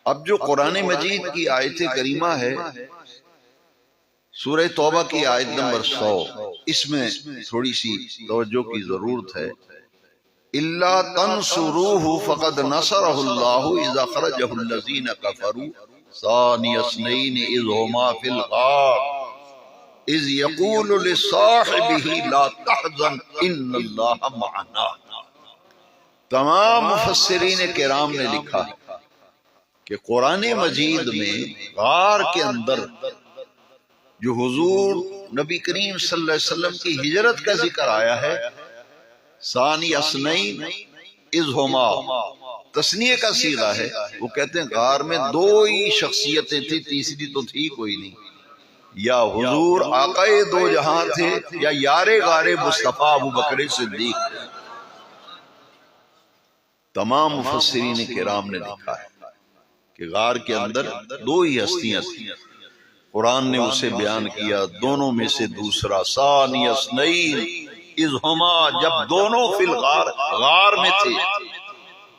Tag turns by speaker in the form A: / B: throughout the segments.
A: اب جو قرآن مجید کی آیت کریمہ ہے سورہ توبہ کی آیت نمبر 100، اس میں تھوڑی سی توجہ کی ضرورت ہے۔ اِلَّا تَنْصُرُوهُ فَقَدْ نَصَرَهُ اللَّهُ إِذْ أَخْرَجَهُ الَّذِينَ كَفَرُوا ثَانِيَ اثْنَيْنِ إِذْ هُمَا فِي الْغَارِ إِذْ يَقُولُ لِصَاحِبِهِ لَا تَحْزَنْ إِنَّ اللَّهَ مَعَنَا۔ تمام مفسرین کرام نے لکھا کہ قرآن مجید میں غار کے اندر جو حضور نبی کریم صلی اللہ علیہ وسلم کی ہجرت کا ذکر آیا ہے، ثانی اثنین اذ ہما، تثنیہ کا صیغہ ہے۔ وہ کہتے ہیں غار میں دو ہی شخصیتیں تھی، تیسری تو تھی کوئی نہیں، یا حضور آقائے دو جہاں تھے یا یار غار مصطفیٰ ابو بکر صدیق تھے۔ تمام مفسرین کرام نے لکھا ہے کہ غار کے اندر دو ہی ہستیاں تھیں، قرآن نے اسے بیان کیا دونوں میں سے دوسرا، ثانی اثنین اذ ہما، جب دونوں فی الغار، غار میں تھے،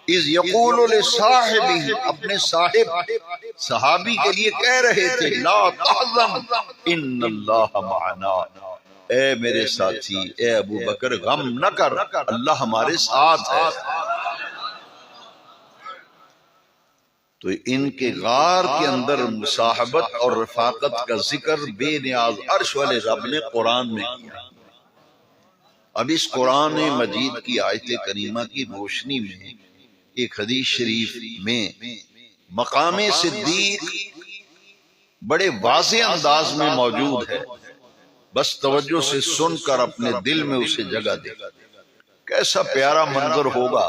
A: اذ یقول لصاحبہ، اپنے صحابی کے لیے کہہ رہے تھے، لا تحزن ان اللہ معنا، اے میرے ساتھی اے ابو بکر غم نہ کر، اللہ ہمارے ساتھ ہے۔ تو ان کے غار کے اندر مصاحبت اور رفاقت کا ذکر بے نیاز عرش والے رب نے قرآن میں کیا۔ اب اس قرآن مجید کی آیت کریمہ کی روشنی میں ایک حدیث شریف میں مقام صدیق بڑے واضح انداز میں موجود ہے، بس توجہ سے سن کر اپنے دل میں اسے جگہ دے۔ کیسا پیارا منظر ہوگا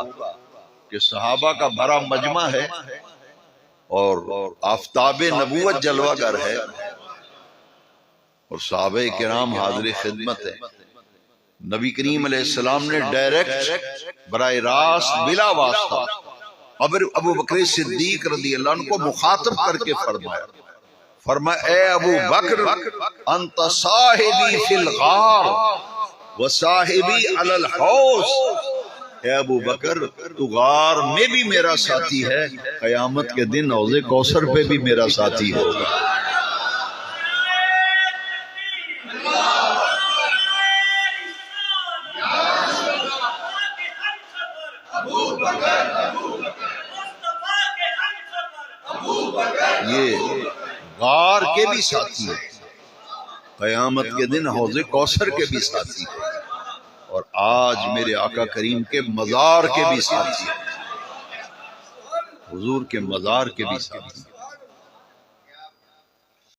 A: کہ صحابہ کا بھرا مجمع ہے اور آفتاب نبوت جلوہ گر ہے اور صحابہ کرام حاضر خدمت ہے۔ نبی کریم علیہ السلام نے ڈائریکٹ براہ راست بلا واسطہ ابو بکر صدیق رضی اللہ عنہ کو مخاطب کر کے فرمایا اے ابو بکر انت صاحبی فی الغار و صاحبی علی الحوض، اے ابو بکر تو غار میں بھی میرا ساتھی ہے، قیامت کے دن حوض کوثر پہ بھی میرا ساتھی ہوگا۔ یہ غار کے بھی ساتھی ہے، قیامت کے دن حوض کوثر کے بھی ساتھی ہے، اور آج میرے آقا کریم کے مزار کے بھی ساتھی ہیں، حضور کے مزار کے بھی ساتھی ہیں۔